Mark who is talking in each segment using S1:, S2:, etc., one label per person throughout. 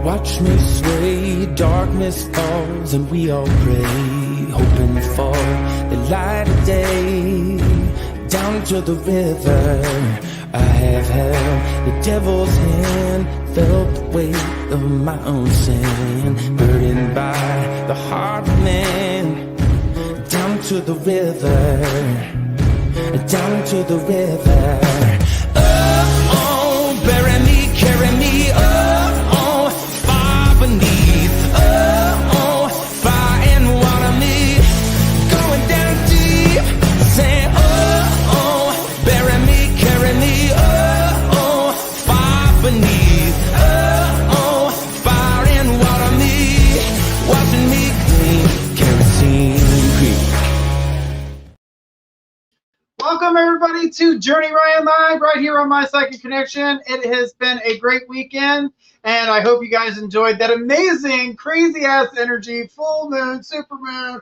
S1: Watch me sway, darkness falls, and we all pray, hoping for the light of day. Down to the river, I have held the devil's hand, felt the weight of my own sin, burdened by the heart of man. Down to the river, down to the river. Oh, bury me, carry me, oh, far beneath, oh, fire and water me, going down deep, saying, oh, bury me, carry me, oh, far beneath, oh, fire and water me, watching me clean, kerosene creep.
S2: Welcome everybody to Journey Ryan Live right here on My Psychic Connection. It has been a great weekend, and I hope you guys enjoyed that amazing, crazy-ass energy, full moon, super moon,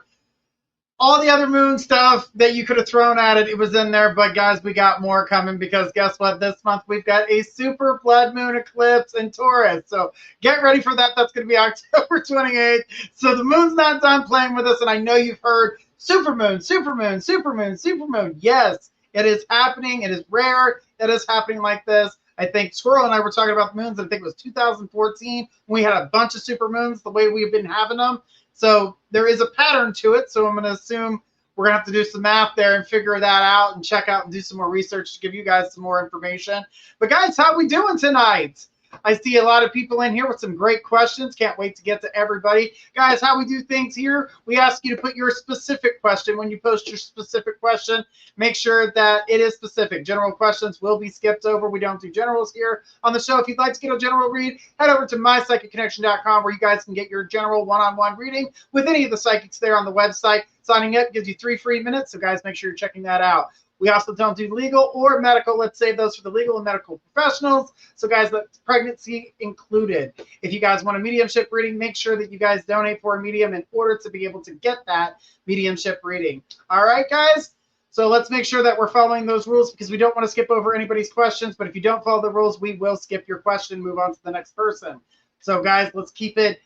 S2: all the other moon stuff that you could have thrown at it. It was in there, but guys, we got more coming because guess what? This month we've got a super blood moon eclipse in Taurus. So get ready for that. That's going to be October 28th. So the moon's not done playing with us, and I know you've heard supermoon, supermoon, supermoon, supermoon. Yes, it is happening. It is rare that it's happening like this. I think Squirrel and I were talking about the moons. I think it was 2014 when we had a bunch of supermoons the way we've been having them. So there is a pattern to it. So I'm going to assume we're going to have to do some math there and figure that out and check out and do some more research to give you guys some more information. But guys, how we doing tonight? I see a lot of people in here with some great questions. Can't wait to get to everybody. Guys, how we do things here, we ask you to put your specific question. When you post your specific question, make sure that it is specific. General questions will be skipped over. We don't do generals here on the show. If you'd like to get a general read, head over to mypsychicconnection.com where you guys can get your general one-on-one reading with any of the psychics there on the website. Signing up gives you 3 free minutes, so guys, make sure you're checking that out. We also don't do legal or medical. Let's save those for the legal and medical professionals. So guys, that's pregnancy included. If you guys want a mediumship reading, make sure that you guys donate for a medium in order to be able to get that mediumship reading. All right, guys? So let's make sure that we're following those rules because we don't want to skip over anybody's questions. But if you don't follow the rules, we will skip your question, move on to the next person. So guys, let's keep it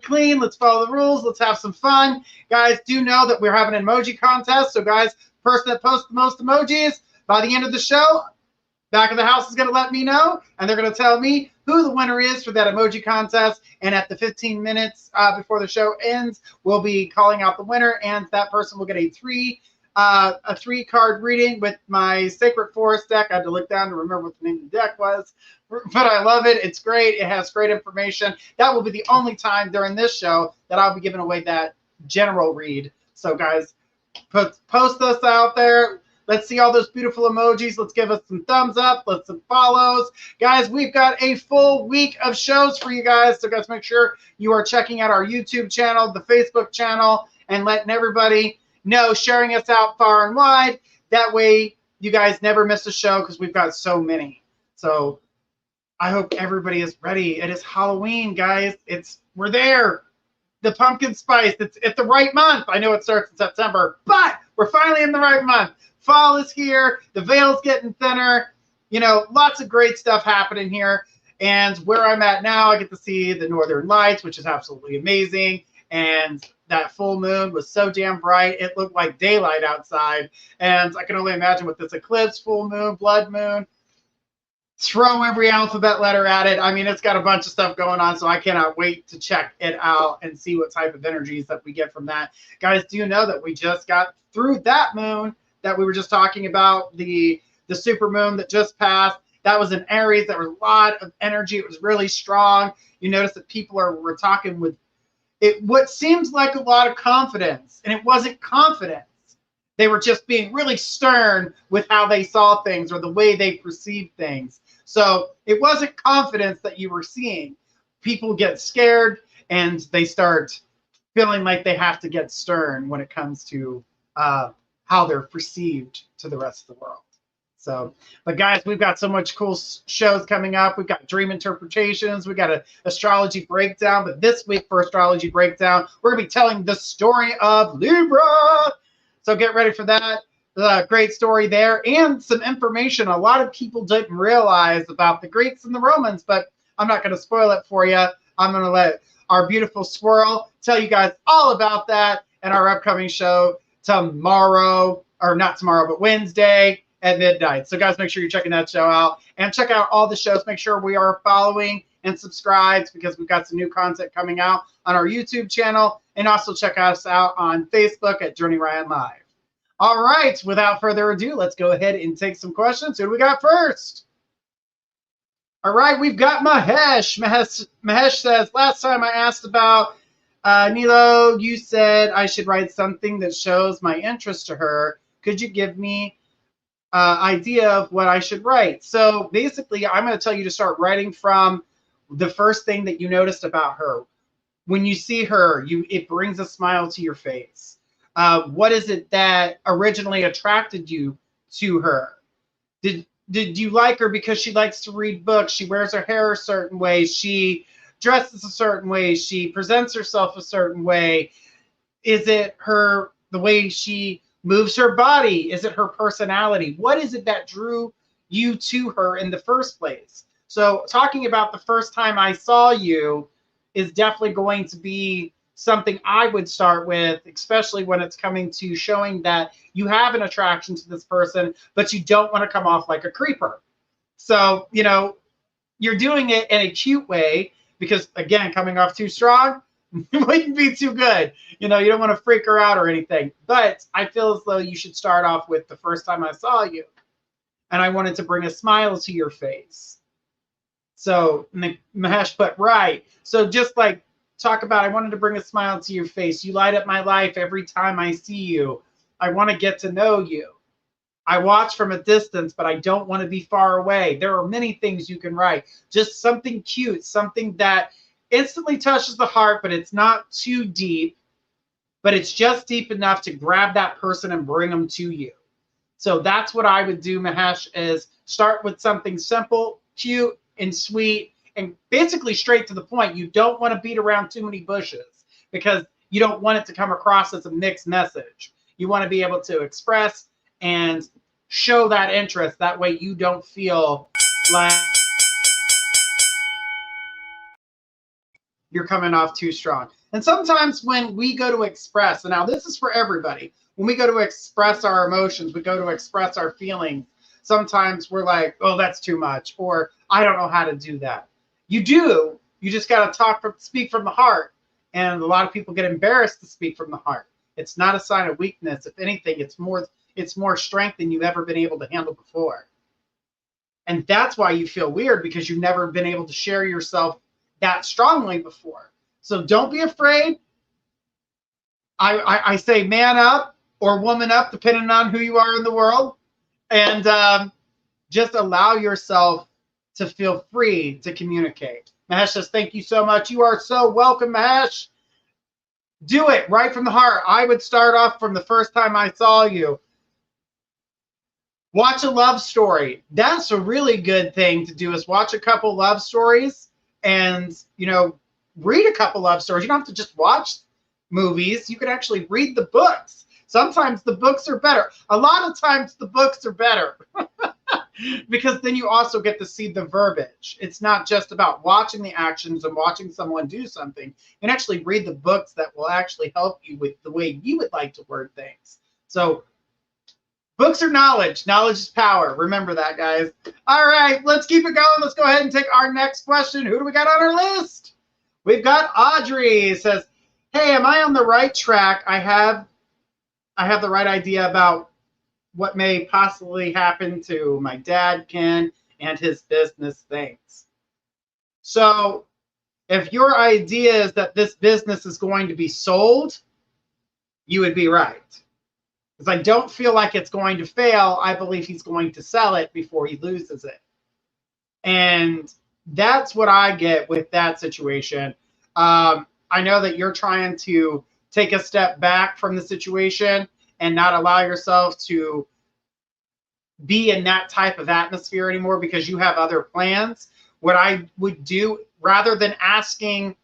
S2: clean. Let's follow the rules. Let's have some fun. Guys, do know that we're having an emoji contest. So guys, person that posts the most emojis by the end of the show, back of the house is going to let me know, and they're going to tell me who the winner is for that emoji contest. And at the 15 minutes before the show ends, we'll be calling out the winner, and that person will get a three-card reading with my Sacred Forest deck. I had to look down to remember what the name of the deck was, but I love it. It's great. It has great information. That will be the only time during this show that I'll be giving away that general read. So guys, post us out there. Let's see all those beautiful emojis. Let's give us some thumbs up. Let's some follows. Guys, we've got a full week of shows for you guys. So guys, make sure you are checking out our YouTube channel, the Facebook channel, and letting everybody know, sharing us out far and wide. That way you guys never miss a show because we've got so many. So I hope everybody is ready. It is Halloween, guys. We're there. The pumpkin spice, it's the right month. I know it starts in September, but we're finally in the right month. Fall is here. The veil's getting thinner. You know, lots of great stuff happening here. And where I'm at now, I get to see the northern lights, which is absolutely amazing. And that full moon was so damn bright. It looked like daylight outside. And I can only imagine with this eclipse, full moon, blood moon, throw every alphabet letter at it. I mean, it's got a bunch of stuff going on, so I cannot wait to check it out and see what type of energies that we get from that. Guys, do you know that we just got through that moon that we were just talking about, the super moon that just passed? That was in Aries. There was a lot of energy. It was really strong. You notice that people were talking with it, what seems like a lot of confidence, and it wasn't confidence. They were just being really stern with how they saw things or the way they perceived things. So it wasn't confidence that you were seeing. People get scared and they start feeling like they have to get stern when it comes to how they're perceived to the rest of the world. So, but guys, we've got so much cool shows coming up. We've got dream interpretations. We've got an astrology breakdown. But this week for astrology breakdown, we're going to be telling the story of Libra. So get ready for that. Great story there and some information a lot of people didn't realize about the Greeks and the Romans, but I'm not going to spoil it for you. I'm going to let our beautiful squirrel tell you guys all about that and our upcoming show tomorrow, or not tomorrow, but Wednesday at midnight. So guys, make sure you're checking that show out and check out all the shows. Make sure we are following and subscribed because we've got some new content coming out on our YouTube channel, and also check us out on Facebook at Journey Ryan Live. All right, without further ado, let's go ahead and take some questions. Who do we got first? All right, we've got Mahesh. Mahesh says, last time I asked about Nilo, you said I should write something that shows my interest to her. Could you give me idea of what I should write? So basically, I'm going to tell you to start writing from the first thing that you noticed about her. When you see her, it brings a smile to your face. What is it that originally attracted you to her? Did you like her because she likes to read books? She wears her hair a certain way. She dresses a certain way. She presents herself a certain way. Is it the way she moves her body? Is it her personality? What is it that drew you to her in the first place? So talking about the first time I saw you is definitely going to be something I would start with, especially when it's coming to showing that you have an attraction to this person, but you don't want to come off like a creeper. So, you're doing it in a cute way because, again, coming off too strong wouldn't be too good. You don't want to freak her out or anything. But I feel as though you should start off with the first time I saw you, and I wanted to bring a smile to your face. So Mahesh put, right. So just like talk about, I wanted to bring a smile to your face. You light up my life every time I see you. I want to get to know you. I watch from a distance, but I don't want to be far away. There are many things you can write. Just something cute, something that instantly touches the heart, but it's not too deep, but it's just deep enough to grab that person and bring them to you. So that's what I would do, Mahesh, is start with something simple, cute, and sweet, and basically straight to the point. You don't want to beat around too many bushes because you don't want it to come across as a mixed message. You want to be able to express and show that interest. That way you don't feel like you're coming off too strong. And sometimes when we go to express, and now this is for everybody, when we go to express our emotions, we go to express our feelings, sometimes we're like, oh, that's too much, or I don't know how to do that. You do. You just got to speak from the heart. And a lot of people get embarrassed to speak from the heart. It's not a sign of weakness. If anything, it's more strength than you've ever been able to handle before. And that's why you feel weird, because you've never been able to share yourself that strongly before. So don't be afraid. I say man up or woman up, depending on who you are in the world. And just allow yourself to feel free to communicate. Mahesh says, thank you so much. You are so welcome, Mahesh. Do it right from the heart. I would start off from the first time I saw you. Watch a love story. That's a really good thing to do, is watch a couple love stories and, read a couple love stories. You don't have to just watch movies. You can actually read the books. Sometimes the books are better. A lot of times the books are better because then you also get to see the verbiage. It's not just about watching the actions and watching someone do something. You can actually read the books that will actually help you with the way you would like to word things. So books are knowledge. Knowledge is power. Remember that, guys. All right, let's keep it going. Let's go ahead and take our next question. Who do we got on our list? We've got Audrey. It says, hey, am I on the right track? I have the right idea about what may possibly happen to my dad, Ken, and his business things. So if your idea is that this business is going to be sold, you would be right. Because I don't feel like it's going to fail. I believe he's going to sell it before he loses it. And that's what I get with that situation. I know that you're trying to take a step back from the situation and not allow yourself to be in that type of atmosphere anymore because you have other plans. What I would do, rather than asking,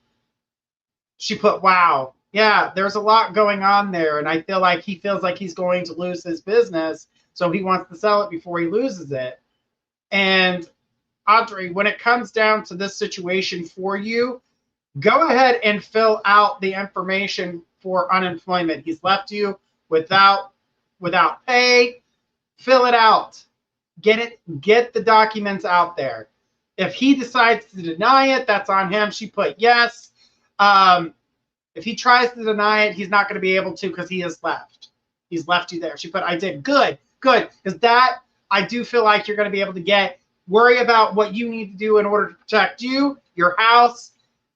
S2: she put, wow, yeah, there's a lot going on there. And I feel like he feels like he's going to lose his business. So he wants to sell it before he loses it. And Audrey, when it comes down to this situation for you, go ahead and fill out the information for unemployment. He's left you without pay. Fill it out. Get the documents out there. If he decides to deny it, that's on him. She put yes. If he tries to deny it, he's not going to be able to because he has left. He's left you there. She put, I did. Good. Because that, I do feel like you're going to be able to worry about what you need to do in order to protect you, your house,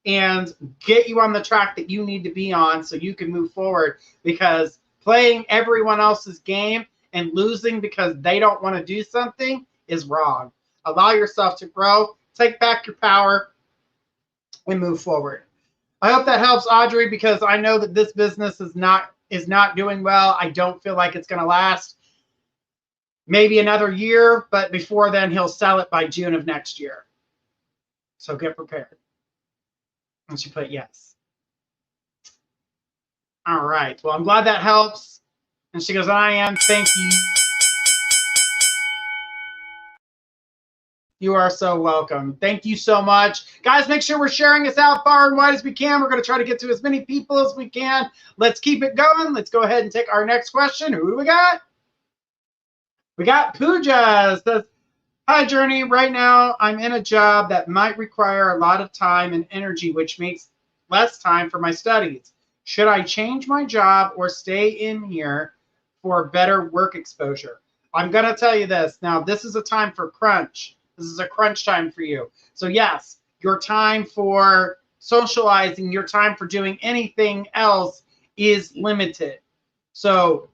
S2: and get you on the track that you need to be on so you can move forward. Because playing everyone else's game and losing because they don't want to do something is wrong. Allow yourself to grow, take back your power, and move forward. I hope that helps, Audrey, because I know that this business is not doing well. I don't feel like it's going to last maybe another year, but before then, he'll sell it by June of next year. So get prepared. And she put yes. All right. Well, I'm glad that helps. And she goes, I am. Thank you. You are so welcome. Thank you so much. Guys, make sure we're sharing this out far and wide as we can. We're going to try to get to as many people as we can. Let's keep it going. Let's go ahead and take our next question. Who do we got? We got Pooja. Says, hi, Journey. Right now, I'm in a job that might require a lot of time and energy, which makes less time for my studies. Should I change my job or stay in here for better work exposure? I'm going to tell you this. Now, this is a time for crunch. This is a crunch time for you. So yes, your time for socializing, your time for doing anything else is limited. So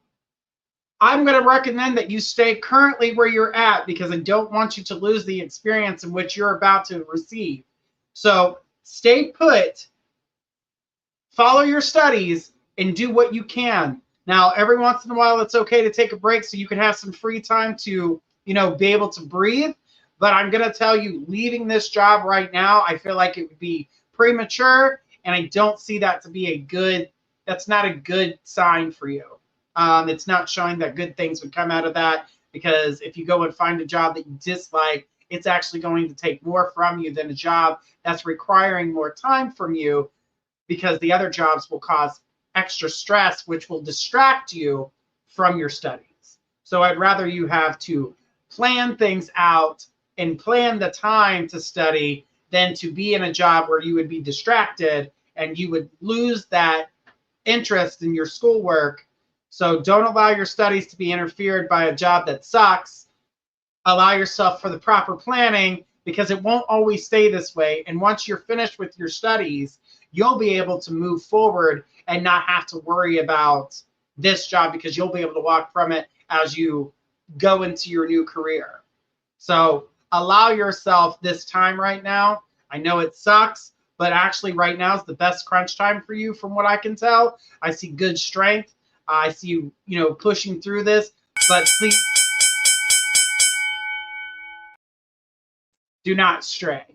S2: I'm going to recommend that you stay currently where you're at because I don't want you to lose the experience in which you're about to receive. So stay put, follow your studies, and do what you can. Now, every once in a while, it's okay to take a break so you can have some free time to, be able to breathe. But I'm going to tell you, leaving this job right now, I feel like it would be premature, and I don't see that to be that's not a good sign for you. It's not showing that good things would come out of that, because if you go and find a job that you dislike, it's actually going to take more from you than a job that's requiring more time from you, because the other jobs will cause extra stress, which will distract you from your studies. So I'd rather you have to plan things out and plan the time to study than to be in a job where you would be distracted and you would lose that interest in your schoolwork. So don't allow your studies to be interfered by a job that sucks. Allow yourself for the proper planning, because it won't always stay this way. And once you're finished with your studies, you'll be able to move forward and not have to worry about this job, because you'll be able to walk from it as you go into your new career. So allow yourself this time right now. I know it sucks, but actually right now is the best crunch time for you from what I can tell. I see good strength. I see you, pushing through this, but please do not stray.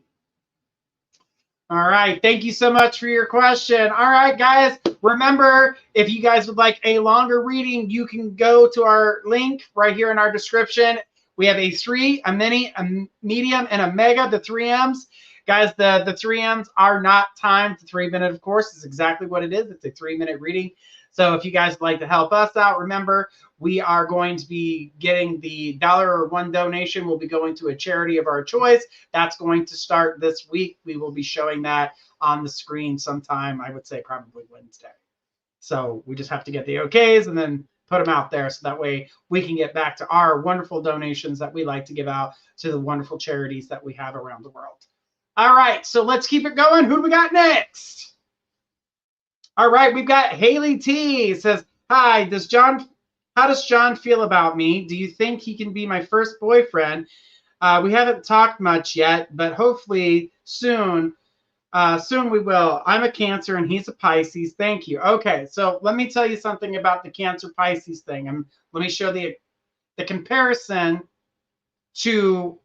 S2: All right. Thank you so much for your question. All right, guys. Remember, if you guys would like a longer reading, you can go to our link right here in our description. We have a 3, a mini, a medium, and a mega, the 3Ms. Guys, the 3Ms are not timed. The 3-minute, of course, is exactly what it is. It's a 3-minute reading. So if you guys would like to help us out, remember, we are going to be getting the $1 or $1 donation will be going to a charity of our choice. That's going to start this week. We will be showing that on the screen sometime, I would say probably Wednesday. So we just have to get the okays and then put them out there so that way we can get back to our wonderful donations that we like to give out to the wonderful charities that we have around the world. All right, so let's keep it going. Who do we got next? All right, we've got Haley T. Says, hi, how does John feel about me? Do you think he can be my first boyfriend? We haven't talked much yet, but hopefully soon we will. I'm a Cancer and he's a Pisces. Thank you. Okay, so let me tell you something about the Cancer Pisces thing. Let me show the comparison to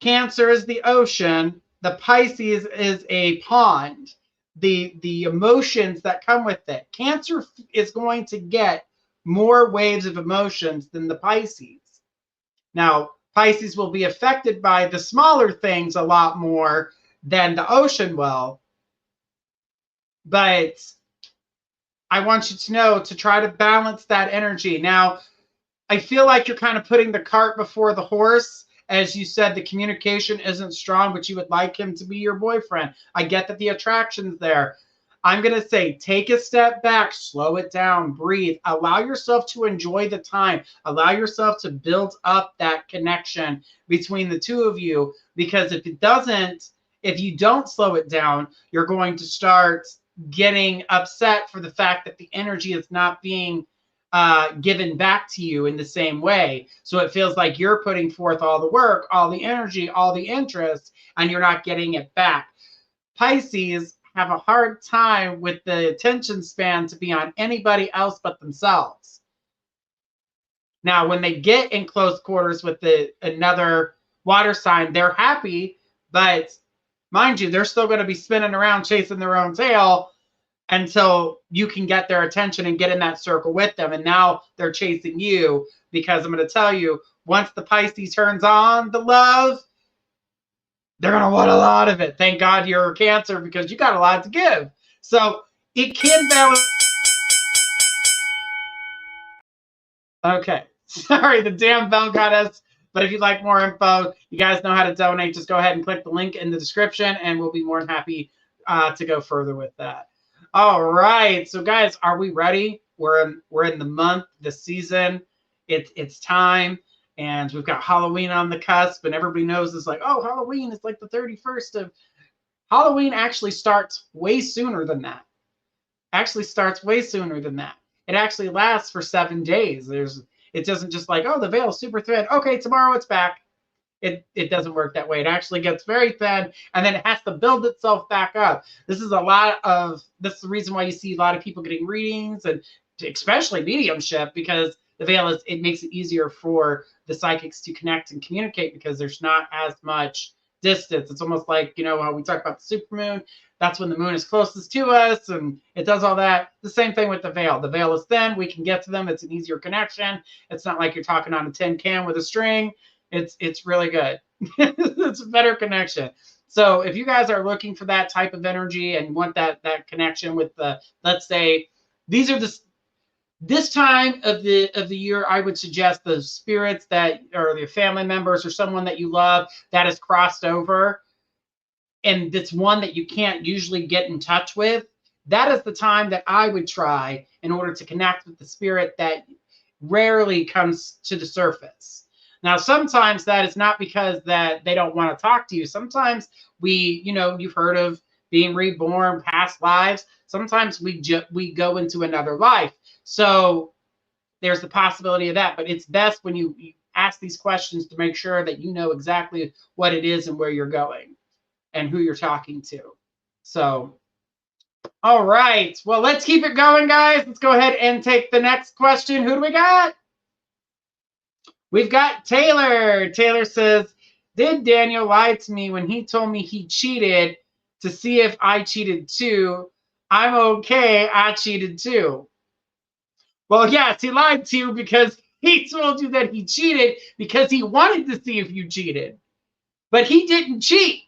S2: Cancer is the ocean. The Pisces is a pond. The emotions that come with it. Cancer is going to get more waves of emotions than the Pisces. Now, Pisces will be affected by the smaller things a lot more than the ocean will. But I want you to know to try to balance that energy. Now, I feel like you're kind of putting the cart before the horse. As you said, the communication isn't strong, but you would like him to be your boyfriend. I get that the attraction's there. I'm going to say, take a step back, slow it down, breathe, allow yourself to enjoy the time, allow yourself to build up that connection between the two of you. Because if you don't slow it down, you're going to start getting upset for the fact that the energy is not being given back to you in the same way. So it feels like you're putting forth all the work, all the energy, all the interest, and you're not getting it back. Pisces have a hard time with the attention span to be on anybody else but themselves. Now, when they get in close quarters with another water sign, they're happy, but mind you, they're still going to be spinning around chasing their own tail until you can get their attention and get in that circle with them. And now they're chasing you, because I'm going to tell you, once the Pisces turns on the love, they're going to want a lot of it. Thank God you're a Cancer, because you got a lot to give. So it can balance. Okay. Sorry, the damn bell got us. But if you'd like more info, you guys know how to donate. Just go ahead and click the link in the description, and we'll be more than happy to go further with that. All right, so guys, are we ready? We're in the month, the season. It's time, and we've got Halloween on the cusp, and everybody knows it's like, oh, Halloween is like the 31st of. Halloween actually starts way sooner than that. It actually lasts for 7 days. It doesn't just like, oh, the veil's super thin. Okay, tomorrow it's back. It doesn't work that way. It actually gets very thin, and then it has to build itself back up. This is the reason why you see a lot of people getting readings, and especially mediumship, because the veil it makes it easier for the psychics to connect and communicate, because there's not as much distance. It's almost like, how we talk about the supermoon. That's when the moon is closest to us, and it does all that. The same thing with the veil. The veil is thin. We can get to them. It's an easier connection. It's not like you're talking on a tin can with a string. It's really good. It's a better connection. So if you guys are looking for that type of energy and want that connection with let's say, these are this time of the year, I would suggest the spirits that or the family members or someone that you love that has crossed over, and it's one that you can't usually get in touch with. That is the time that I would try in order to connect with the spirit that rarely comes to the surface. Now, sometimes that is not because that they don't want to talk to you. Sometimes you've heard of being reborn, past lives. Sometimes we go into another life. So there's the possibility of that. But it's best when you ask these questions to make sure that you know exactly what it is and where you're going and who you're talking to. So, all right. Well, let's keep it going, guys. Let's go ahead and take the next question. Who do we got? We've got Taylor. Taylor says, did Daniel lie to me when he told me he cheated to see if I cheated too? I'm okay. I cheated too. Well, yes, he lied to you because he told you that he cheated because he wanted to see if you cheated. But he didn't cheat.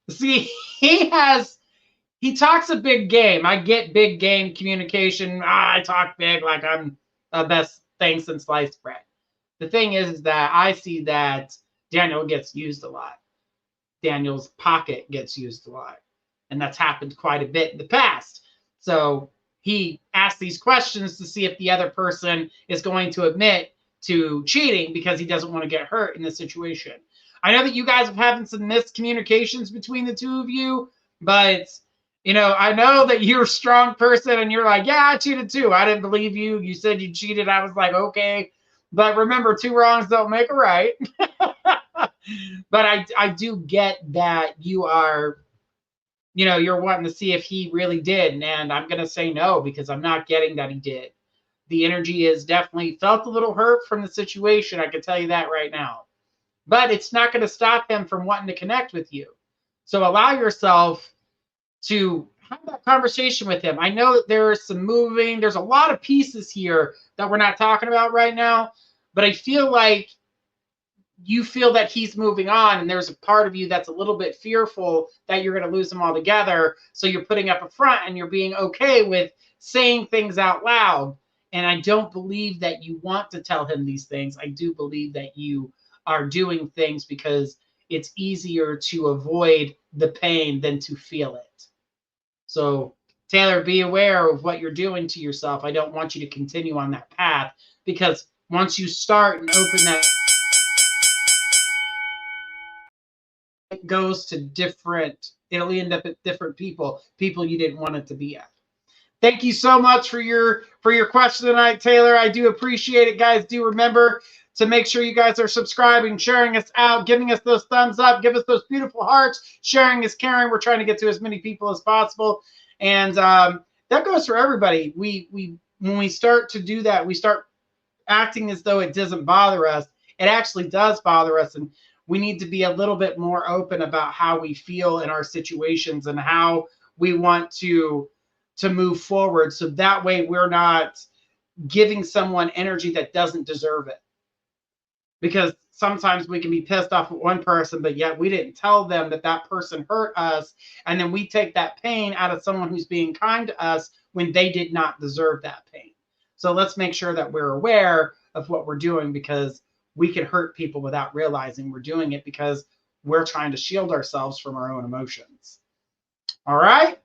S2: See, he talks a big game. I get big game communication. I talk big like I'm the best thing since sliced bread. The thing is that I see that Daniel gets used a lot. Daniel's pocket gets used a lot. And that's happened quite a bit in the past. So he asks these questions to see if the other person is going to admit to cheating because he doesn't want to get hurt in the situation. I know that you guys are having some miscommunications between the two of you, but I know that you're a strong person and you're like, yeah, I cheated too. I didn't believe you. You said you cheated. I was like, okay. But remember, 2 wrongs don't make a right. But I do get that you are, you're wanting to see if he really did. And I'm going to say no, because I'm not getting that he did. The energy is definitely felt a little hurt from the situation. I can tell you that right now. But it's not going to stop him from wanting to connect with you. So allow yourself to have that conversation with him. I know that there's some moving. There's a lot of pieces here that we're not talking about right now. But I feel like you feel that he's moving on, and there's a part of you that's a little bit fearful that you're going to lose him altogether. So you're putting up a front and you're being okay with saying things out loud. And I don't believe that you want to tell him these things. I do believe that you are doing things because it's easier to avoid the pain than to feel it. So Taylor, be aware of what you're doing to yourself. I don't want you to continue on that path, because once you start and open that, it goes to different, it'll end up at different people you didn't want it to be at. Thank you so much for your question tonight, Taylor. I do appreciate it, guys. Do remember to make sure you guys are subscribing, sharing us out, giving us those thumbs up, give us those beautiful hearts. Sharing is caring. We're trying to get to as many people as possible, and that goes for everybody. We when we start to do that, we start acting as though it doesn't bother us. It actually does bother us, and we need to be a little bit more open about how we feel in our situations and how we want to move forward. So that way we're not giving someone energy that doesn't deserve it. Because sometimes we can be pissed off at one person, but yet we didn't tell them that that person hurt us. And then we take that pain out of someone who's being kind to us when they did not deserve that pain. So let's make sure that we're aware of what we're doing, because we can hurt people without realizing we're doing it because we're trying to shield ourselves from our own emotions. All right.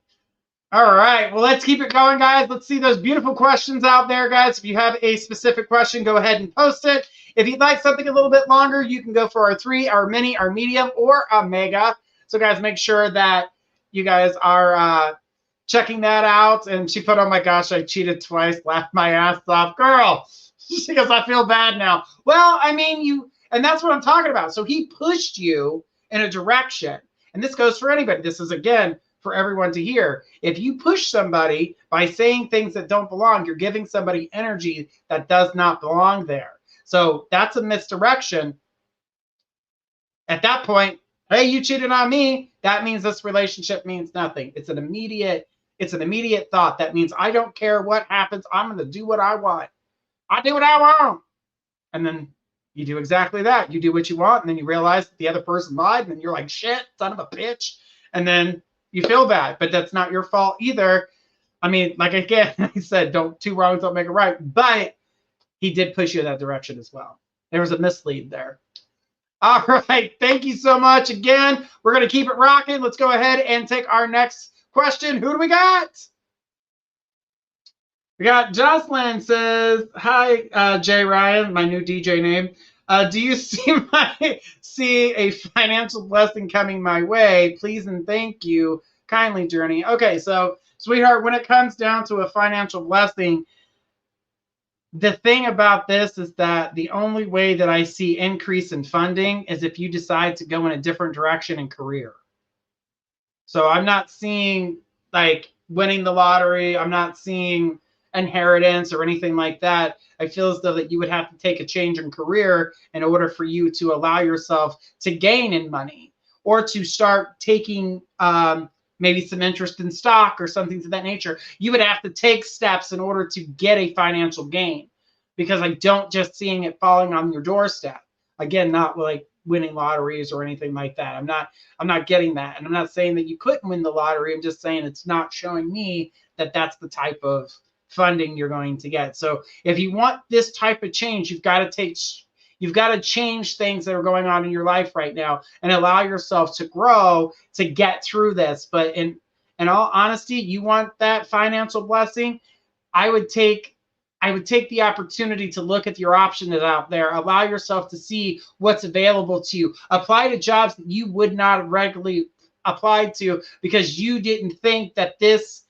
S2: All right. Well, let's keep it going, guys. Let's see those beautiful questions out there, guys. If you have a specific question, go ahead and post it. If you'd like something a little bit longer, you can go for our 3, our mini, our medium, or a mega. So, guys, make sure that you guys are checking that out. And she put, oh my gosh, I cheated twice, laughed my ass off. Girl, she goes, I feel bad now. Well, I mean, and that's what I'm talking about. So he pushed you in a direction. And this goes for anybody. This is, again, for everyone to hear. If you push somebody by saying things that don't belong, you're giving somebody energy that does not belong there. So that's a misdirection. At that point, hey, you cheated on me. That means this relationship means nothing. It's an immediate thought. That means I don't care what happens. I'm going to do what I want. I do what I want. And then you do exactly that. You do what you want, and then you realize that the other person lied, and then you're like, shit, son of a bitch. And then you feel bad, but that's not your fault either. I mean, like, again, I said, two wrongs don't make a right, but he did push you in that direction as well. There was a mislead there. All right. Thank you so much. Again, we're going to keep it rocking. Let's go ahead and take our next question. Who do we got? We got Jocelyn says, hi, Jay Ryan, my new DJ name. Do you see a financial blessing coming my way? Please and thank you kindly, Journey. Okay, so, sweetheart, when it comes down to a financial blessing, the thing about this is that the only way that I see increase in funding is if you decide to go in a different direction in career. So I'm not seeing like winning the lottery. I'm not seeing inheritance or anything like that. I feel as though that you would have to take a change in career in order for you to allow yourself to gain in money, or to start taking maybe some interest in stock or something to that nature. You would have to take steps in order to get a financial gain, because I don't just seeing it falling on your doorstep. Again, not like winning lotteries or anything like that. I'm not getting that. And I'm not saying that you couldn't win the lottery. I'm just saying it's not showing me that that's the type of funding you're going to get. So if you want this type of change, you've got to change things that are going on in your life right now and allow yourself to grow to get through this. But in all honesty, you want that financial blessing, I would take the opportunity to look at your options out there. Allow yourself to see what's available to you. Apply to jobs that you would not have regularly applied to because you didn't think that this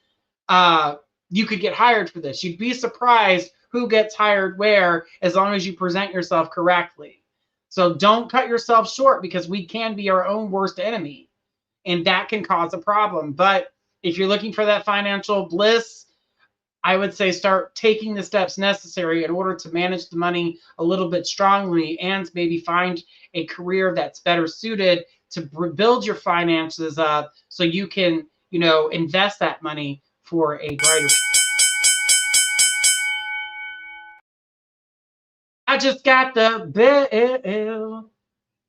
S2: you could get hired for this. You'd be surprised who gets hired where, as long as you present yourself correctly. So don't cut yourself short, because we can be our own worst enemy, and that can cause a problem. But if you're looking for that financial bliss, I would say start taking the steps necessary in order to manage the money a little bit strongly, and maybe find a career that's better suited to build your finances up so you can, invest that money for a brighter. I just got the bill.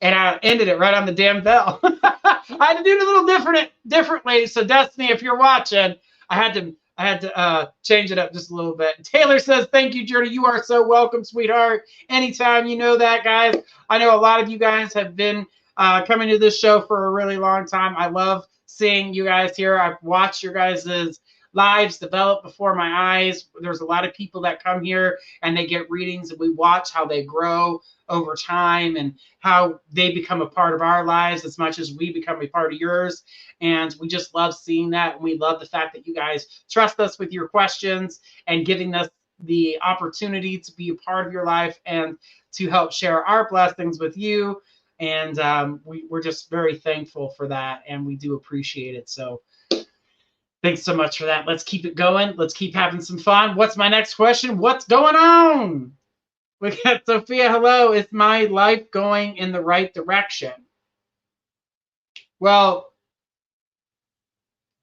S2: and I ended it right on the damn bell. I had to do it a little differently. So Destiny, if you're watching, I had to change it up just a little bit. Taylor says, thank you, Journey. You are so welcome, sweetheart. Anytime, you know that, guys. I know a lot of you guys have been coming to this show for a really long time. I love seeing you guys here. I've watched your guys' lives develop before my eyes. There's a lot of people that come here and they get readings, and we watch how they grow over time and how they become a part of our lives as much as we become a part of yours. And we just love seeing that. And we love the fact that you guys trust us with your questions and giving us the opportunity to be a part of your life and to help share our blessings with you. And we're just very thankful for that, and we do appreciate it. So thanks so much for that. Let's keep it going. Let's keep having some fun. What's my next question? What's going on? We got Sophia. Hello. Is my life going in the right direction? Well,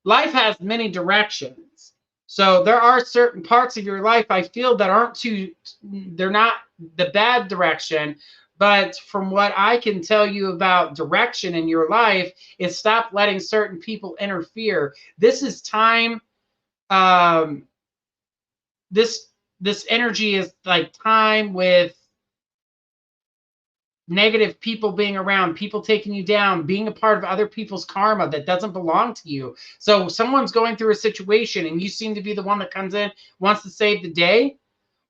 S2: life has many directions. So there are certain parts of your life I feel that they're not the bad direction. But from what I can tell you about direction in your life is stop letting certain people interfere. This is time. This energy is like time with negative people being around, people taking you down, being a part of other people's karma that doesn't belong to you. So someone's going through a situation and you seem to be the one that comes in, wants to save the day.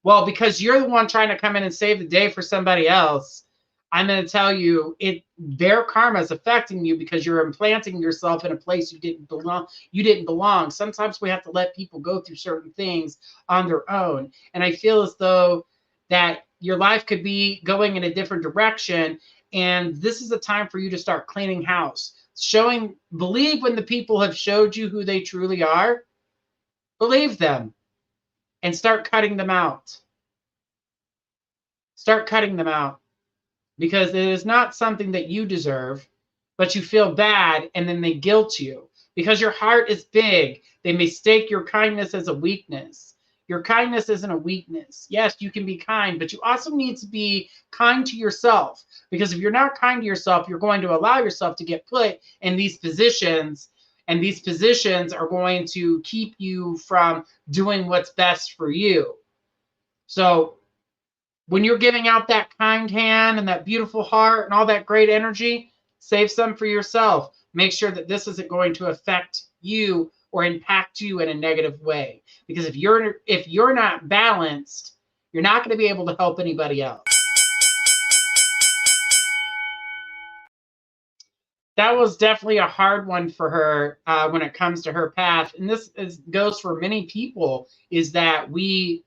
S2: Well, because you're the one trying to come in and save the day for somebody else, I'm going to tell you, their karma is affecting you because you're implanting yourself in a place you didn't belong. Sometimes we have to let people go through certain things on their own. And I feel as though that your life could be going in a different direction. And this is a time for you to start cleaning house. Believe when the people have showed you who they truly are. Believe them. And start cutting them out. Start cutting them out. Because it is not something that you deserve, but you feel bad and then they guilt you. Because your heart is big, they mistake your kindness as a weakness. Your kindness isn't a weakness. Yes, you can be kind, but you also need to be kind to yourself. Because if you're not kind to yourself, you're going to allow yourself to get put in these positions, and these positions are going to keep you from doing what's best for you. So when you're giving out that kind hand and that beautiful heart and all that great energy, save some for yourself. Make sure that this isn't going to affect you or impact you in a negative way. Because if you're not balanced, you're not going to be able to help anybody else. That was definitely a hard one for her when it comes to her path. And this goes for many people, is that we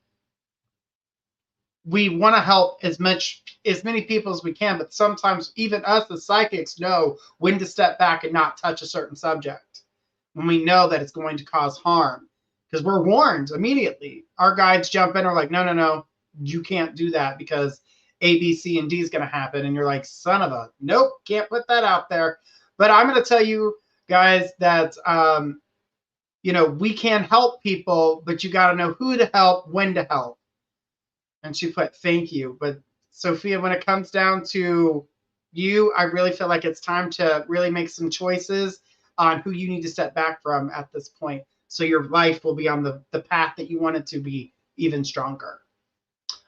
S2: want to help as many people as we can, but sometimes even us as psychics know when to step back and not touch a certain subject when we know that it's going to cause harm, because we're warned immediately. Our guides jump in or like, no, you can't do that because A, B, C, and D is going to happen. And you're like, son of a, nope, can't put that out there. But I'm going to tell you guys that, we can help people, but you got to know who to help, when to help. And she put, thank you. But Sophia, when it comes down to you, I really feel like it's time to really make some choices on who you need to step back from at this point. So your life will be on the path that you want it to be even stronger.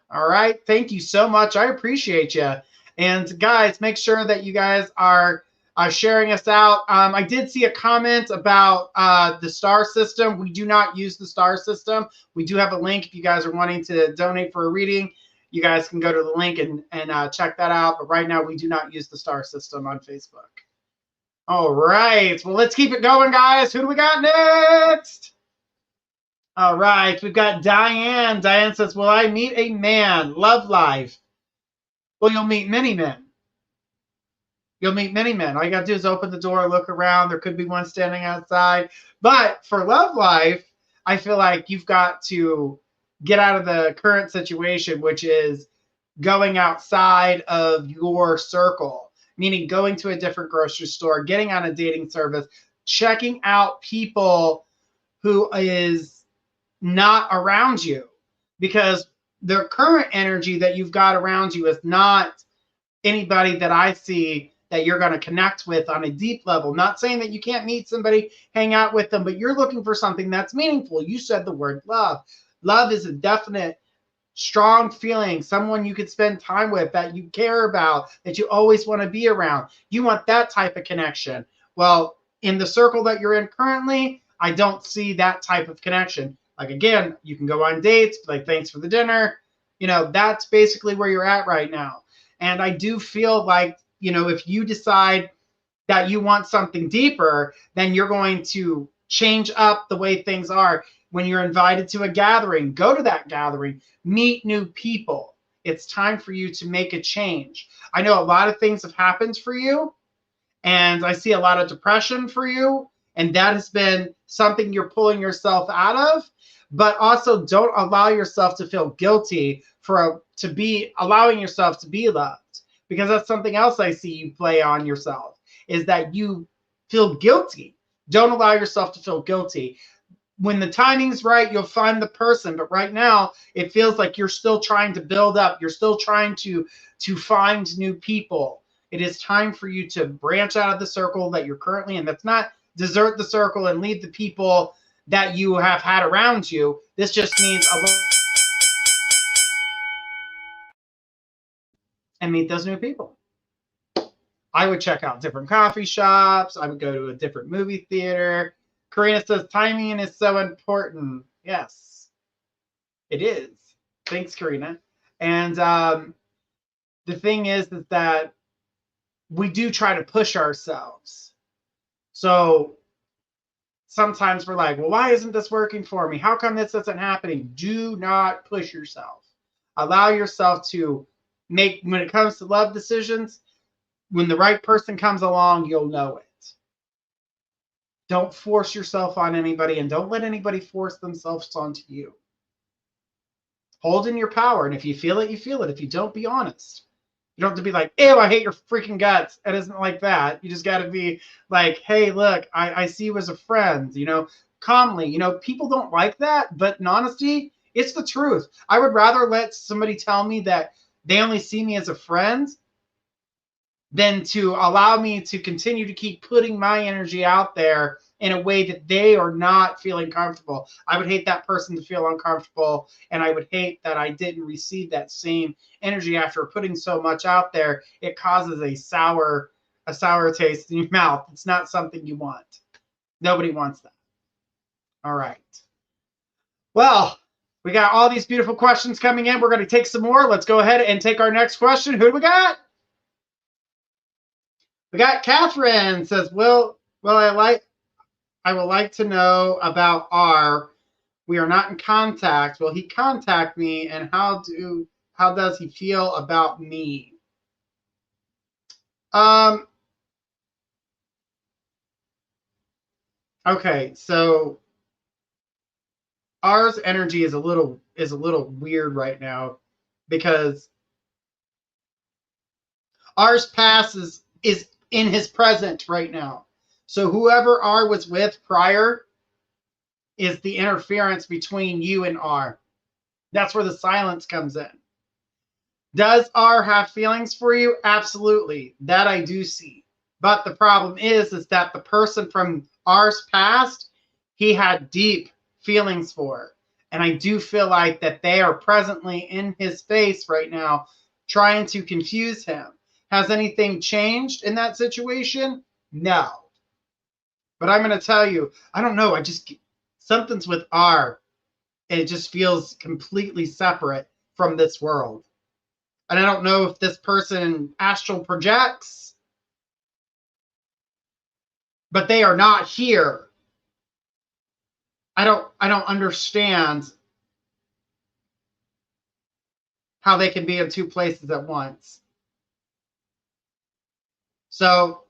S2: All right. Thank you so much. I appreciate you. And guys, make sure that you guys are sharing us out. I did see a comment about the star system. We do not use the star system. We do have a link if you guys are wanting to donate for a reading. You guys can go to the link and check that out. But right now, we do not use the star system on Facebook. All right. Well, let's keep it going, guys. Who do we got next? All right. We've got Diane. Diane says, will I meet a man? Love life. Well, you'll meet many men. You'll meet many men. All you got to do is open the door, look around. There could be one standing outside. But for love life, I feel like you've got to get out of the current situation, which is going outside of your circle, meaning going to a different grocery store, getting on a dating service, checking out people who is not around you, because the current energy that you've got around you is not anybody that I see that you're going to connect with on a deep level. Not saying that you can't meet somebody, hang out with them, but you're looking for something that's meaningful. You said the word love. Love is a definite, strong feeling, someone you could spend time with, that you care about, that you always want to be around. You want that type of connection. Well, in the circle that you're in currently, I don't see that type of connection. Like, again, you can go on dates, like, thanks for the dinner. You know, that's basically where you're at right now. And I do feel like, you know, if you decide that you want something deeper, then you're going to change up the way things are. When you're invited to a gathering, go to that gathering, meet new people. It's time for you to make a change. I know a lot of things have happened for you, and I see a lot of depression for you, and that has been something you're pulling yourself out of. But also, don't allow yourself to feel guilty for allowing yourself to be loved, because that's something else I see you play on yourself, is that you feel guilty. Don't allow yourself to feel guilty. When the timing's right, you'll find the person. But right now, it feels like you're still trying to build up. You're still trying to find new people. It is time for you to branch out of the circle that you're currently in. That's not desert the circle and leave the people that you have had around you. This just means and meet those new people. I would check out different coffee shops. I would go to a different movie theater. Karina says timing is so important. Yes, it is. Thanks, Karina. And the thing is that we do try to push ourselves. So sometimes we're like, well, why isn't this working for me? How come this isn't happening? Do not push yourself. Allow yourself to make, when it comes to love decisions, when the right person comes along, you'll know it. Don't force yourself on anybody, and don't let anybody force themselves onto you. Hold in your power, and if you feel it, you feel it. If you don't, be honest. You don't have to be like, ew, I hate your freaking guts. It isn't like that. You just got to be like, hey, look, I see you as a friend, you know, calmly. You know, people don't like that, but in honesty, it's the truth. I would rather let somebody tell me that they only see me as a friend than to allow me to continue to keep putting my energy out there in a way that they are not feeling comfortable. I would hate that person to feel uncomfortable, and I would hate that I didn't receive that same energy after putting so much out there. It causes a sour taste in your mouth. It's not something you want. Nobody wants that. All right. Well, we got all these beautiful questions coming in. We're going to take some more. Let's go ahead and take our next question. Who do we got? We got Catherine. Says, I would like to know about R. We are not in contact. Will he contact me, and how does he feel about me? Okay, so R's energy is a little weird right now, because R's past is in his present right now. So whoever R was with prior is the interference between you and R. That's where the silence comes in. Does R have feelings for you? Absolutely. That I do see. But the problem is that the person from R's past, he had deep feelings for. And I do feel like that they are presently in his face right now, trying to confuse him. Has anything changed in that situation? No. But I'm going to tell you, I don't know. Something's with R. And it just feels completely separate from this world. And I don't know if this person astral projects, but they are not here. I don't understand how they can be in two places at once. So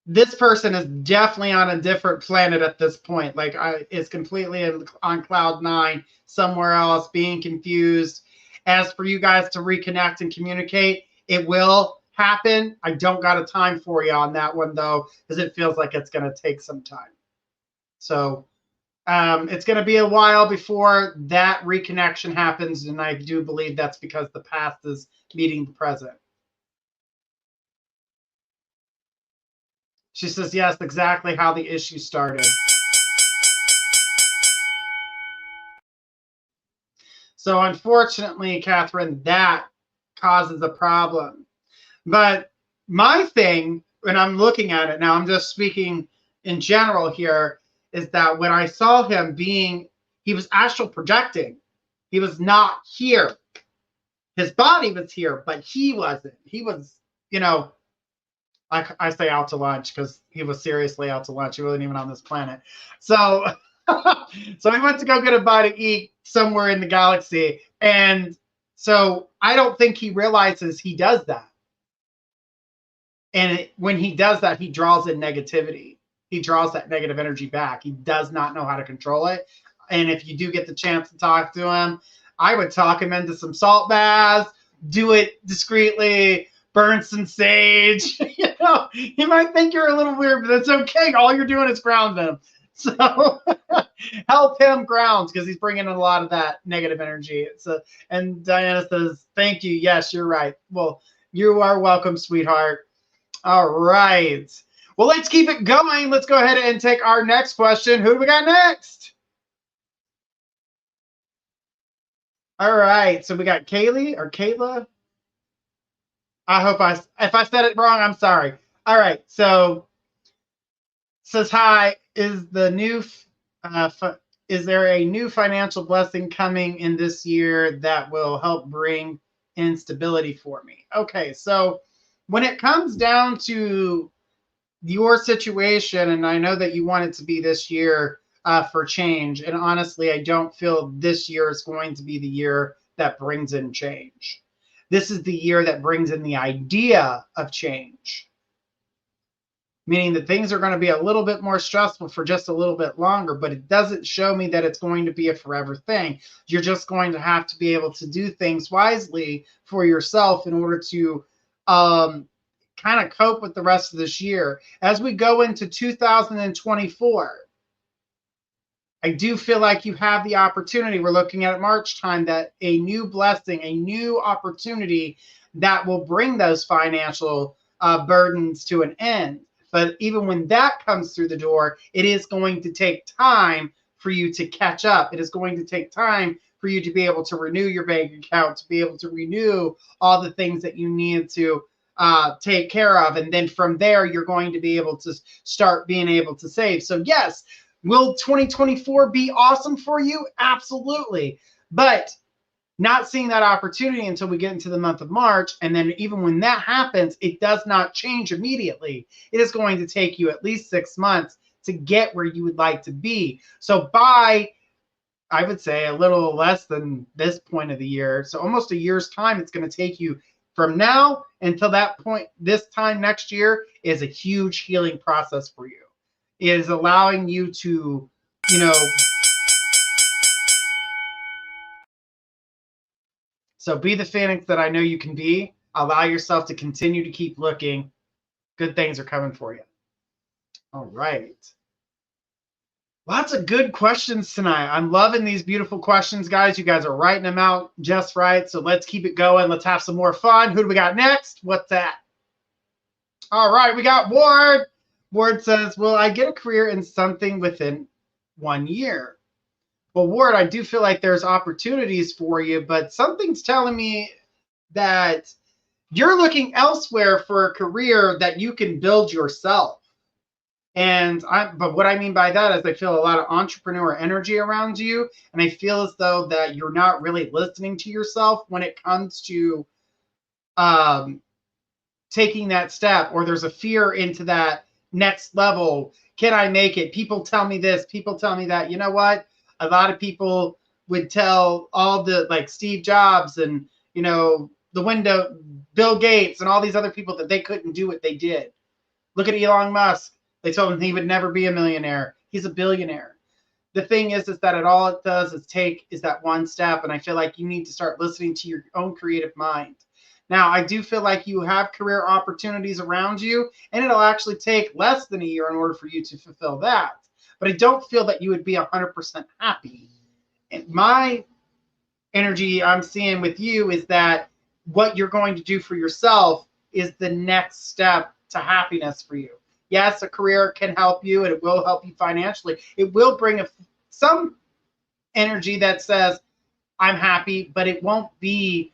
S2: this person is definitely on a different planet at this point. Like, is completely on cloud 9, somewhere else, being confused. As for you guys to reconnect and communicate, it will happen. I don't got a time for you on that one, though, because it feels like it's going to take some time. So It's going to be a while before that reconnection happens, and I do believe that's because the past is meeting the present. She says, yes, exactly how the issue started. So unfortunately, Catherine, that causes a problem. But my thing, when I'm looking at it now, I'm just speaking in general here, is that when I saw him he was astral projecting. He was not here. His body was here, but he wasn't. He was, I say out to lunch because he was seriously out to lunch. He wasn't even on this planet. So, so he went to go get a bite to eat somewhere in the galaxy. And so I don't think he realizes he does that. And when he does that, he draws in negativity. He draws that negative energy back. He does not know how to control it. And if you do get the chance to talk to him, I would talk him into some salt baths, do it discreetly, burn some sage. He might think you're a little weird, but that's okay. All you're doing is grounding him. So help him ground because he's bringing in a lot of that negative energy. So, and Diana says, thank you. Yes, you're right. Well, you are welcome, sweetheart. All right. Well, let's keep it going. Let's go ahead and take our next question. Who do we got next? All right. So we got Kaylee or Kayla. I hope if I said it wrong, I'm sorry. All right. So says, hi, is there a new financial blessing coming in this year that will help bring in stability for me? Okay. So when it comes down to your situation, and I know that you want it to be this year for change, and honestly, I don't feel this year is going to be the year that brings in change. This is the year that brings in the idea of change, meaning that things are going to be a little bit more stressful for just a little bit longer, but it doesn't show me that it's going to be a forever thing. You're just going to have to be able to do things wisely for yourself in order to kind of cope with the rest of this year. As we go into 2024, I do feel like you have the opportunity. We're looking at March time, that a new blessing, a new opportunity that will bring those financial burdens to an end. But even when that comes through the door, it is going to take time for you to catch up. It is going to take time for you to be able to renew your bank account, to be able to renew all the things that you need to take care of. And then from there, you're going to be able to start being able to save. So yes, will 2024 be awesome for you? Absolutely. But not seeing that opportunity until we get into the month of March. And then even when that happens, it does not change immediately. It is going to take you at least 6 months to get where you would like to be. So by, I would say, a little less than this point of the year, so almost a year's time, it's going to take you from now until that point. This time next year is a huge healing process for you. It is allowing you to, so be the phoenix that I know you can be. Allow yourself to continue to keep looking. Good things are coming for you. All right. Lots of good questions tonight. I'm loving these beautiful questions, guys. You guys are writing them out just right. So let's keep it going. Let's have some more fun. Who do we got next? What's that? All right, we got Ward. Ward says, will I get a career in something within 1 year? Well, Ward, I do feel like there's opportunities for you, but something's telling me that you're looking elsewhere for a career that you can build yourself. But what I mean by that is I feel a lot of entrepreneur energy around you, and I feel as though that you're not really listening to yourself when it comes to taking that step, or there's a fear into that next level. Can I make it? People tell me this, people tell me that. You know what? A lot of people would tell all the, like Steve Jobs and, Bill Gates and all these other people that they couldn't do what they did. Look at Elon Musk. They told him he would never be a millionaire. He's a billionaire. The thing is that all it does is that one step. And I feel like you need to start listening to your own creative mind. Now, I do feel like you have career opportunities around you, and it'll actually take less than a year in order for you to fulfill that. but I don't feel that you would be 100% happy. And my energy I'm seeing with you is that what you're going to do for yourself is the next step to happiness for you. Yes, a career can help you and it will help you financially. It will bring some energy that says, I'm happy, but it won't be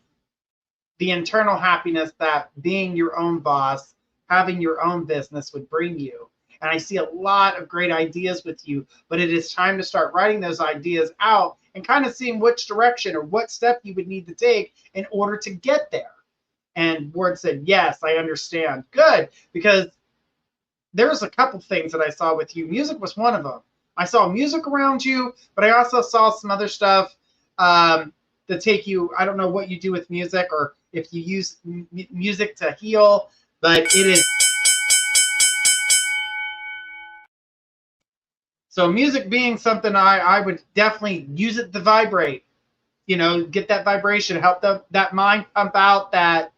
S2: the internal happiness that being your own boss, having your own business would bring you. And I see a lot of great ideas with you, but it is time to start writing those ideas out and kind of seeing which direction or what step you would need to take in order to get there. And Ward said, yes, I understand. Good, because there's a couple things that I saw with you. Music was one of them. I saw music around you, but I also saw some other stuff that take you, I don't know what you do with music or if you use music to heal, but it is. So music being something I would definitely use it to vibrate, you know, get that vibration, help that mind pump out that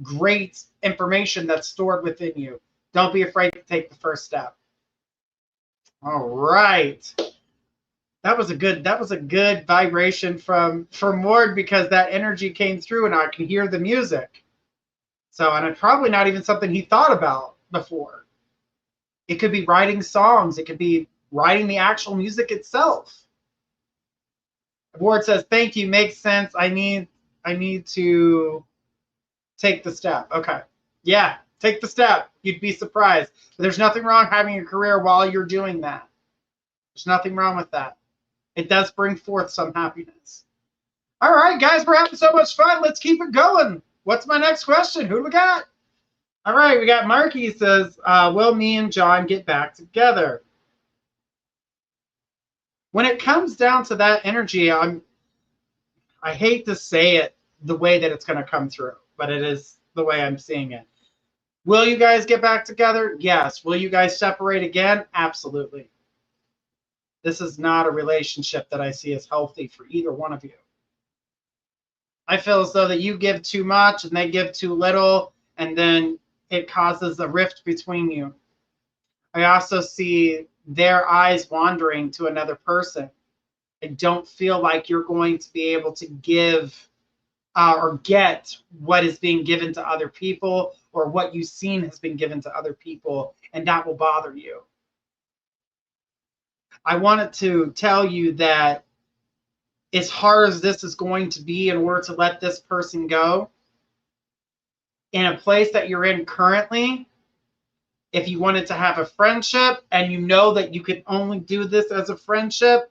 S2: great information that's stored within you. Don't be afraid to take the first step. All right. That was a good vibration from Ward, because that energy came through and I can hear the music. So, and it's probably not even something he thought about before. It could be writing songs. It could be writing the actual music itself. Ward says, thank you, makes sense. I need to take the step. Okay. Yeah, take the step. You'd be surprised. But there's nothing wrong having a career while you're doing that. There's nothing wrong with that. It does bring forth some happiness. All right, guys, we're having so much fun. Let's keep it going. What's my next question? Who do we got? All right, we got Marky says, will me and John get back together? When it comes down to that energy, I hate to say it the way that it's going to come through, but it is the way I'm seeing it. Will you guys get back together? Yes. Will you guys separate again? Absolutely. This is not a relationship that I see as healthy for either one of you. I feel as though that you give too much and they give too little, and then it causes a rift between you. I also see their eyes wandering to another person. I don't feel like you're going to be able to give or get what is being given to other people, or what you've seen has been given to other people, and that will bother you. I wanted to tell you that as hard as this is going to be in order to let this person go, in a place that you're in currently, if you wanted to have a friendship and you know that you can only do this as a friendship,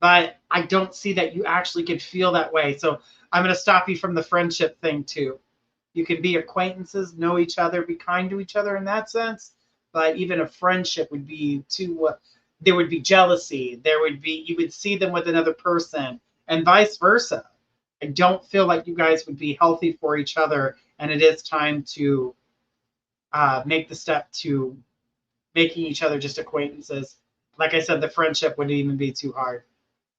S2: but I don't see that you actually could feel that way. So I'm going to stop you from the friendship thing too. You can be acquaintances, know each other, be kind to each other in that sense, but even a friendship would be too, there would be jealousy. You would see them with another person and vice versa. I don't feel like you guys would be healthy for each other, and it is time to make the step to making each other just acquaintances. Like I said, the friendship wouldn't even be too hard,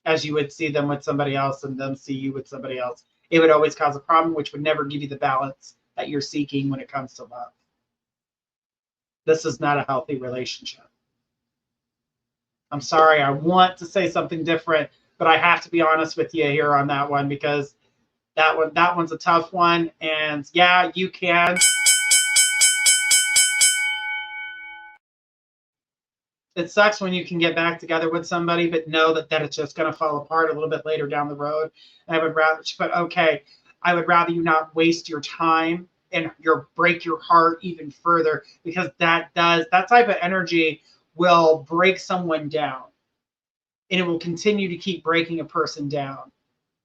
S2: as you would see them with somebody else and them see you with somebody else. It would always cause a problem, which would never give you the balance that you're seeking when it comes to love. This is not a healthy relationship. I'm sorry, I want to say something different, but I have to be honest with you here on that one, because that one's a tough one. And yeah, you can. It sucks when you can get back together with somebody, but know that it's just going to fall apart a little bit later down the road. And I would rather you not waste your time and break your heart even further, because that type of energy will break someone down, and it will continue to keep breaking a person down.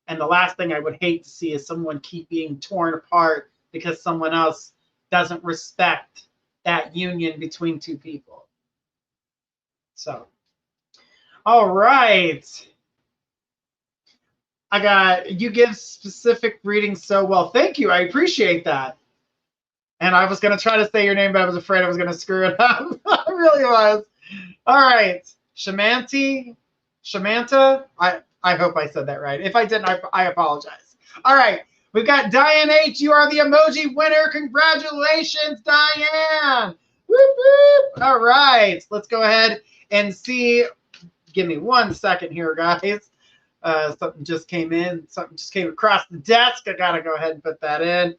S2: And the last thing I would hate to see is someone keep being torn apart because someone else doesn't respect that union between two people. So, all right. You give specific readings so well. Thank you. I appreciate that. And I was going to try to say your name, but I was afraid I was going to screw it up. I really was. All right. Shamanta. I hope I said that right. If I didn't, I apologize. All right. We've got Diane H. You are the emoji winner. Congratulations, Diane. Whoop, whoop. All right, let's go ahead and see. Give me 1 second here, guys. Something just came in. Something just came across the desk. I got to go ahead and put that in.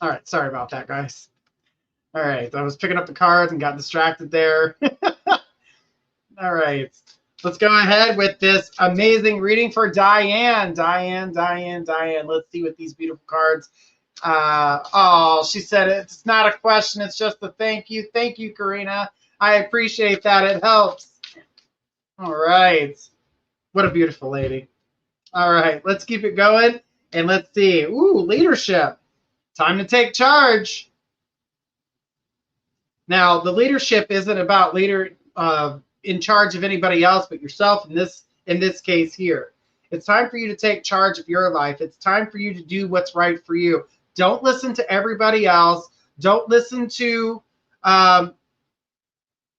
S2: All right, sorry about that, guys. All right, I was picking up the cards and got distracted there. All right, let's go ahead with this amazing reading for Diane. Diane. Let's see what these beautiful cards. Oh, she said it's not a question. It's just a thank you. Thank you, Karina. I appreciate that. It helps. All right. What a beautiful lady. All right, let's keep it going. And let's see. Ooh, leadership. Time to take charge. Now, the leadership isn't about in charge of anybody else but yourself in this case here. It's time for you to take charge of your life. It's time for you to do what's right for you. Don't listen to everybody else. Don't listen to,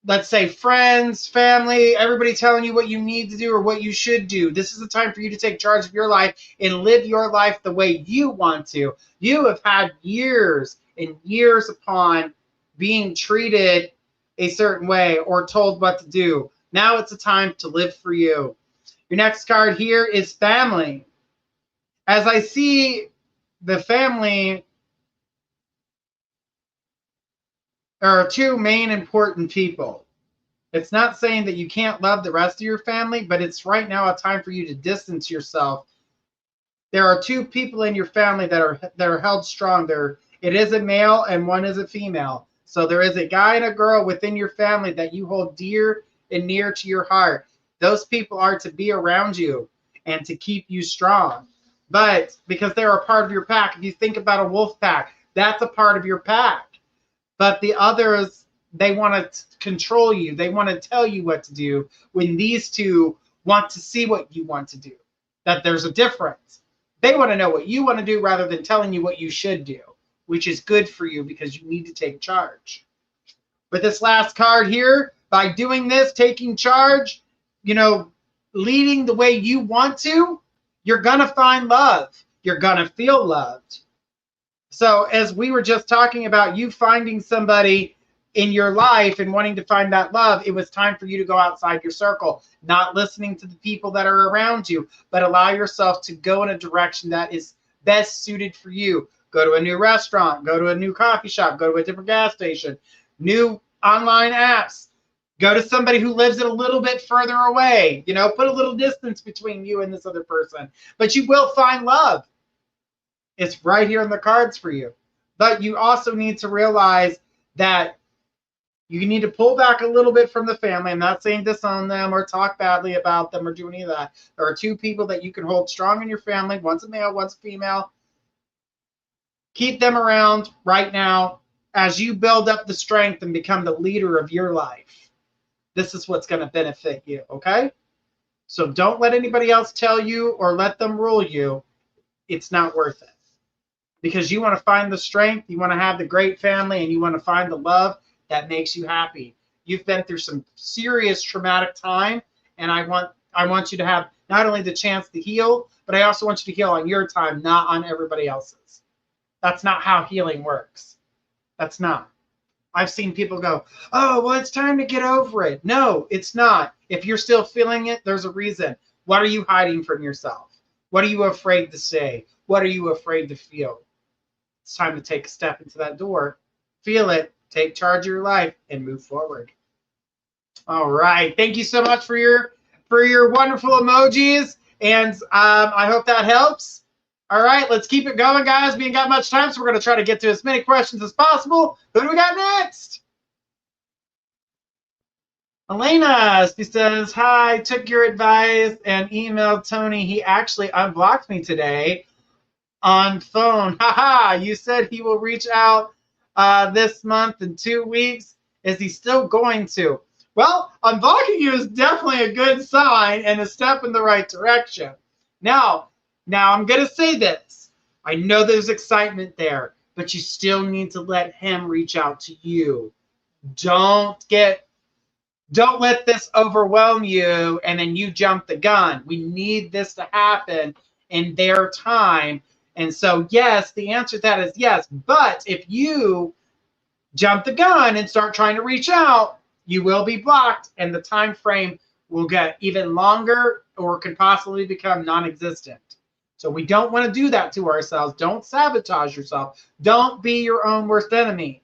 S2: let's say, friends, family, everybody telling you what you need to do or what you should do. This is the time for you to take charge of your life and live your life the way you want to. You have had years and years upon being treated a certain way or told what to do. Now it's a time to live for you. Your next card here is family. As I see the family, there are two main important people. It's not saying that you can't love the rest of your family, but it's right now a time for you to distance yourself. There are two people in your family that are held strong. It is a male and one is a female. So there is a guy and a girl within your family that you hold dear and near to your heart. Those people are to be around you and to keep you strong. But because they're a part of your pack, if you think about a wolf pack, that's a part of your pack. But the others, they want to control you. They want to tell you what to do when these two want to see what you want to do. That there's a difference. They want to know what you want to do rather than telling you what you should do, which is good for you because you need to take charge. With this last card here, by doing this, taking charge, leading the way you want to, you're going to find love. You're going to feel loved. So as we were just talking about you finding somebody in your life and wanting to find that love, it was time for you to go outside your circle, not listening to the people that are around you, but allow yourself to go in a direction that is best suited for you. Go to a new restaurant, go to a new coffee shop, go to a different gas station, new online apps. Go to somebody who lives a little bit further away. Put a little distance between you and this other person. But you will find love. It's right here in the cards for you. But you also need to realize that you need to pull back a little bit from the family. I'm not saying disown them or talk badly about them or do any of that. There are two people that you can hold strong in your family. One's a male, one's a female. Keep them around right now as you build up the strength and become the leader of your life. This is what's going to benefit you, okay? So don't let anybody else tell you or let them rule you. It's not worth it. Because you want to find the strength, you want to have the great family, and you want to find the love that makes you happy. You've been through some serious traumatic time, and I want you to have not only the chance to heal, but I also want you to heal on your time, not on everybody else's. That's not how healing works. That's not. I've seen people go, oh, well, it's time to get over it. No, it's not. If you're still feeling it, there's a reason. What are you hiding from yourself? What are you afraid to say? What are you afraid to feel? It's time to take a step into that door, feel it, take charge of your life, and move forward. All right. Thank you so much for your wonderful emojis, and I hope that helps. All right, let's keep it going, guys. We ain't got much time, so we're going to try to get to as many questions as possible. Who do we got next? Elena, she says, hi, took your advice and emailed Tony. He actually unblocked me today on phone. Haha, you said he will reach out this month in 2 weeks. Is he still going to? Well, unblocking you is definitely a good sign and a step in the right direction. Now I'm going to say this. I know there's excitement there, but you still need to let him reach out to you. Don't let this overwhelm you and then you jump the gun. We need this to happen in their time And so, yes, the answer to that is yes. But if you jump the gun and start trying to reach out, you will be blocked, and the time frame will get even longer or could possibly become non-existent. So we don't want to do that to ourselves. Don't sabotage yourself. Don't be your own worst enemy.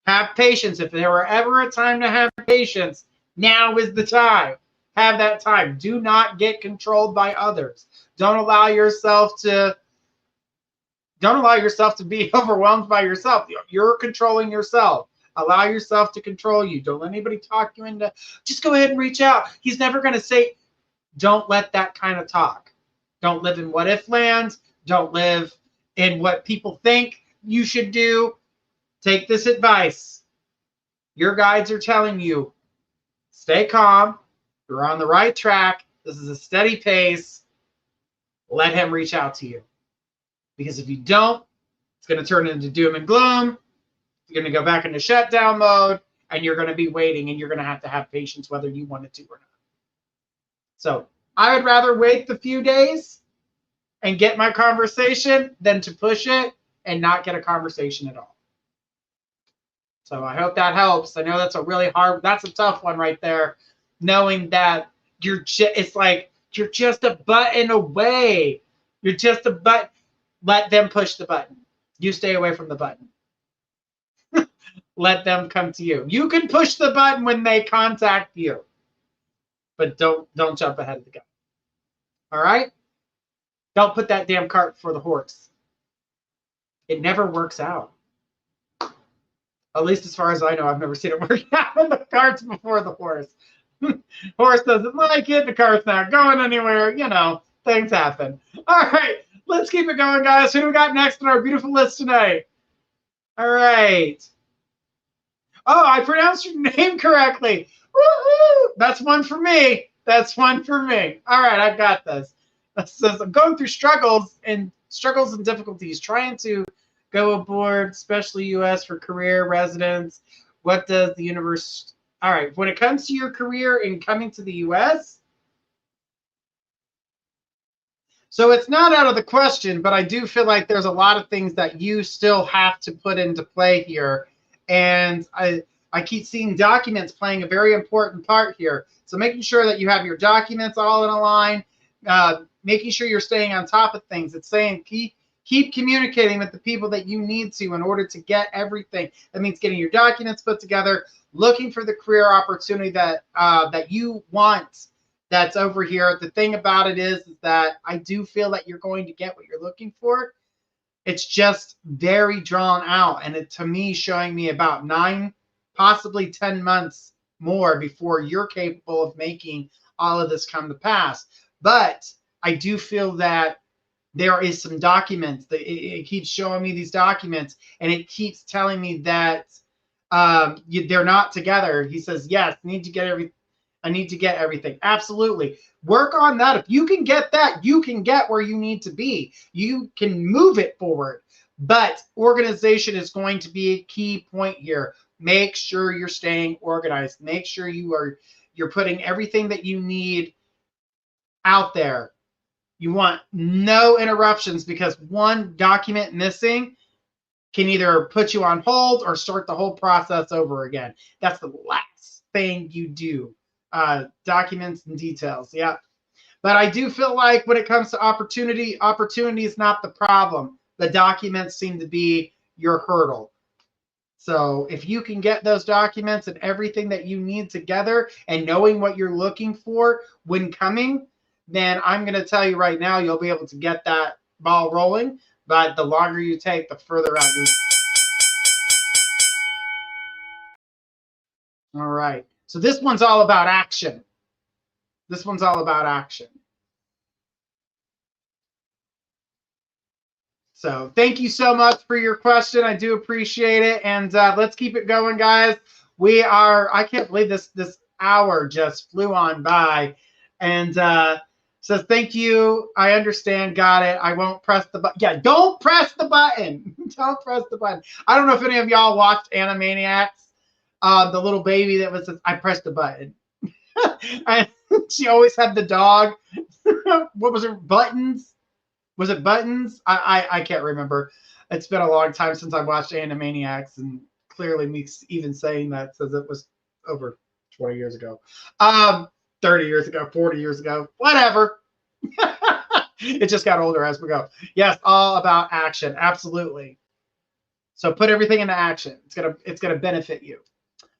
S2: Have patience. If there were ever a time to have patience, now is the time. Have that time. Do not get controlled by others. Don't allow yourself to be overwhelmed by yourself. You're controlling yourself. Allow yourself to control you. Don't let anybody talk you into, just go ahead and reach out. He's never going to say, don't let that kind of talk. Don't live in what if land. Don't live in what people think you should do. Take this advice. Your guides are telling you, stay calm. You're on the right track. This is a steady pace. Let him reach out to you. Because if you don't, it's going to turn into doom and gloom. You're going to go back into shutdown mode, and you're going to be waiting, and you're going to have patience whether you wanted to or not. So I would rather wait the few days and get my conversation than to push it and not get a conversation at all. So I hope that helps. I know that's a tough one right there, knowing that it's like you're just a button away. You're just a button. Let them push the button. You stay away from the button. Let them come to you. You can push the button when they contact you, but don't jump ahead of the gun. All right? Don't put that damn cart before the horse. It never works out. At least as far as I know, I've never seen it work out when the cart's before the horse. Horse doesn't like it. The cart's not going anywhere. You know, things happen. All right. Let's keep it going, guys. Who do we got next on our beautiful list tonight? All right. Oh, I pronounced your name correctly. Woo-hoo! That's one for me. That's one for me. All right, I got this. It says, I'm going through struggles and difficulties, trying to go aboard, especially U.S. for career residence. What does the universe... All right, when it comes to your career and coming to the U.S., so it's not out of the question, but I do feel like there's a lot of things that you still have to put into play here. And I keep seeing documents playing a very important part here. So making sure that you have your documents all in a line, making sure you're staying on top of things. It's saying keep communicating with the people that you need to in order to get everything. That means getting your documents put together, looking for the career opportunity that you want that's over here. The thing about it is that I do feel that you're going to get what you're looking for. It's just very drawn out, and it, to me, showing me about 9, possibly 10 months more before you're capable of making all of this come to pass. But I do feel that there is some documents that it keeps showing me these documents, and it keeps telling me that they're not together. He says, yes, I need to get everything. Absolutely. Work on that. If you can get that, you can get where you need to be. You can move it forward. But organization is going to be a key point here. Make sure you're staying organized. Make sure you're putting everything that you need out there. You want no interruptions, because one document missing can either put you on hold or start the whole process over again. That's the last thing you do. Documents and details. Yeah. But I do feel like when it comes to opportunity is not the problem. The documents seem to be your hurdle. So if you can get those documents and everything that you need together and knowing what you're looking for when coming, then I'm going to tell you right now, you'll be able to get that ball rolling. But the longer you take, the further out you're... All right. So this one's all about action. This one's all about action. So thank you so much for your question. I do appreciate it. And let's keep it going, guys. I can't believe this hour just flew on by. And says, thank you. I understand. Got it. I won't press the button. Yeah, don't press the button. Don't press the button. I don't know if any of y'all watched Animaniacs. The little baby that was, I pressed the button. And she always had the dog. What was her? Buttons? Was it Buttons? I can't remember. It's been a long time since I watched Animaniacs, and clearly me even saying that says it was over 20 years ago. 30 years ago, 40 years ago, whatever. It just got older as we go. Yes, all about action. Absolutely. So put everything into action. It's gonna benefit you.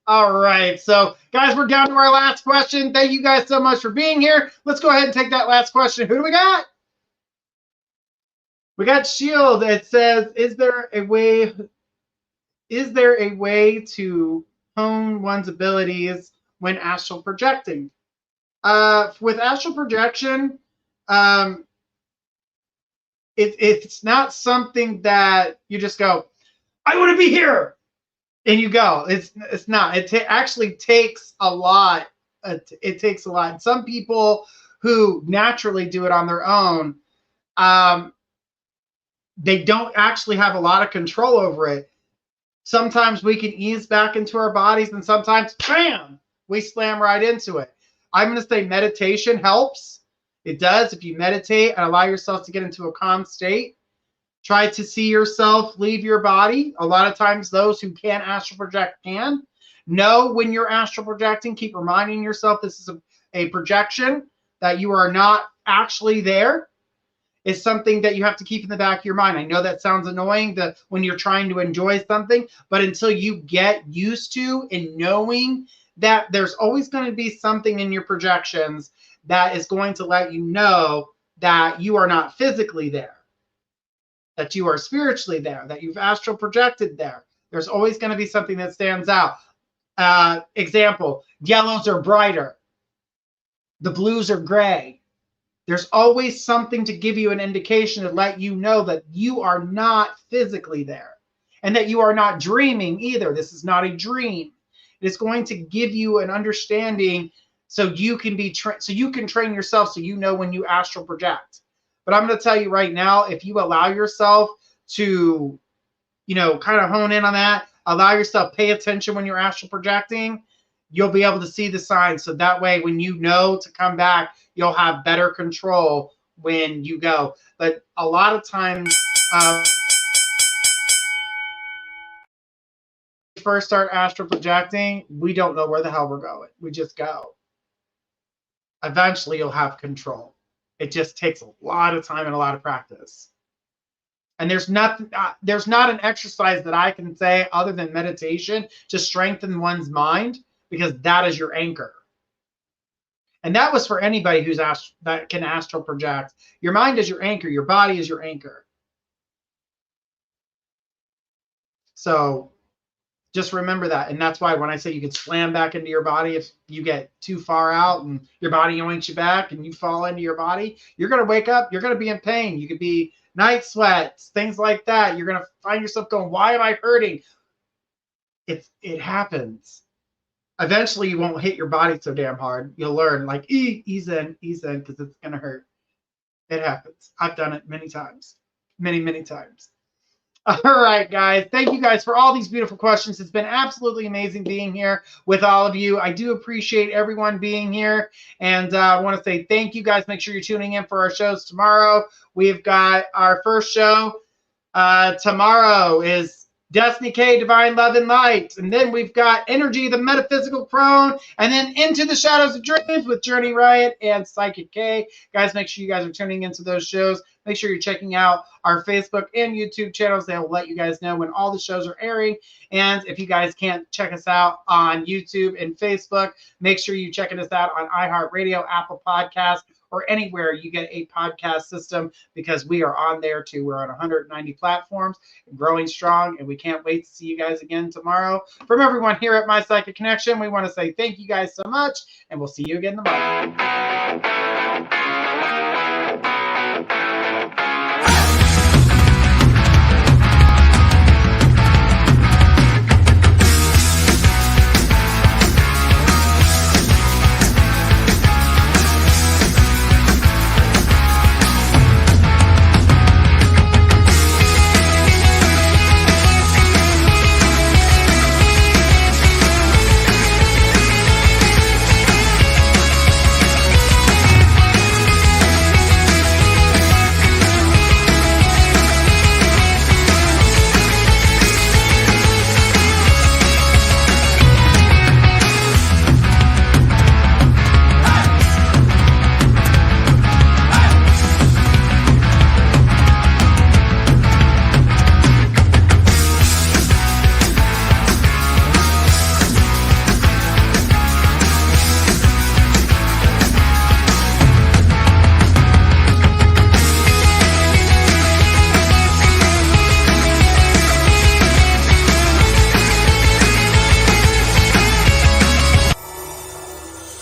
S2: All right. So guys, we're down to our last question. Thank you guys so much for being here. Let's go ahead and take that last question. Who do we got? We got Shield. It says, is there a way to hone one's abilities when astral projecting? With astral projection, it's not something that you just go, I want to be here, and you go. It's not. It actually takes a lot. It takes a lot. Some people who naturally do it on their own, they don't actually have a lot of control over it. Sometimes we can ease back into our bodies, and sometimes, bam, we slam right into it. I'm going to say meditation helps. It does. If you meditate and allow yourself to get into a calm state, try to see yourself leave your body. A lot of times those who can astral project can. Know when you're astral projecting. Keep reminding yourself this is a projection, that you are not actually there. It's something that you have to keep in the back of your mind. I know that sounds annoying when you're trying to enjoy something, but until you get used to and knowing that there's always going to be something in your projections that is going to let you know that you are not physically there, that you are spiritually there, that you've astral projected there. There's always going to be something that stands out. Example, yellows are brighter. The blues are gray. There's always something to give you an indication to let you know that you are not physically there, and that you are not dreaming either. This is not a dream. It is going to give you an understanding so you can train yourself, so you know when you astral project. But I'm going to tell you right now, if you allow yourself to, kind of hone in on that, allow yourself, pay attention when you're astral projecting, you'll be able to see the signs. So that way, when you know to come back, you'll have better control when you go. But a lot of times, we first start astral projecting, we don't know where the hell we're going. We just go. Eventually, you'll have control. It just takes a lot of time and a lot of practice. And there's not an exercise that I can say other than meditation to strengthen one's mind, because that is your anchor. And that was for anybody that can astral project. Your mind is your anchor. Your body is your anchor. So just remember that. And that's why when I say you can slam back into your body, if you get too far out and your body yoinks you back and you fall into your body, you're going to wake up. You're going to be in pain. You could be night sweats, things like that. You're going to find yourself going, why am I hurting? It happens. Eventually, you won't hit your body so damn hard. You'll learn, like, ease in, because it's going to hurt. It happens. I've done it many times. Many, many times. All right, guys. Thank you guys for all these beautiful questions. It's been absolutely amazing being here with all of you. I do appreciate everyone being here. And I want to say thank you, guys. Make sure you're tuning in for our shows tomorrow. We've got our first show tomorrow is Destiny K, Divine Love and Light. And then we've got Energy, the Metaphysical Crone. And then Into the Shadows of Dreams with Journey Ryan and Psychic K. Guys, make sure you guys are tuning into those shows. Make sure you're checking out our Facebook and YouTube channels. They will let you guys know when all the shows are airing. And if you guys can't check us out on YouTube and Facebook, make sure you're checking us out on iHeartRadio, Apple Podcasts, or anywhere you get a podcast system, because we are on there too. We're on 190 platforms, growing strong, and we can't wait to see you guys again tomorrow. From everyone here at My Psychic Connection, we want to say thank you guys so much, and we'll see you again tomorrow.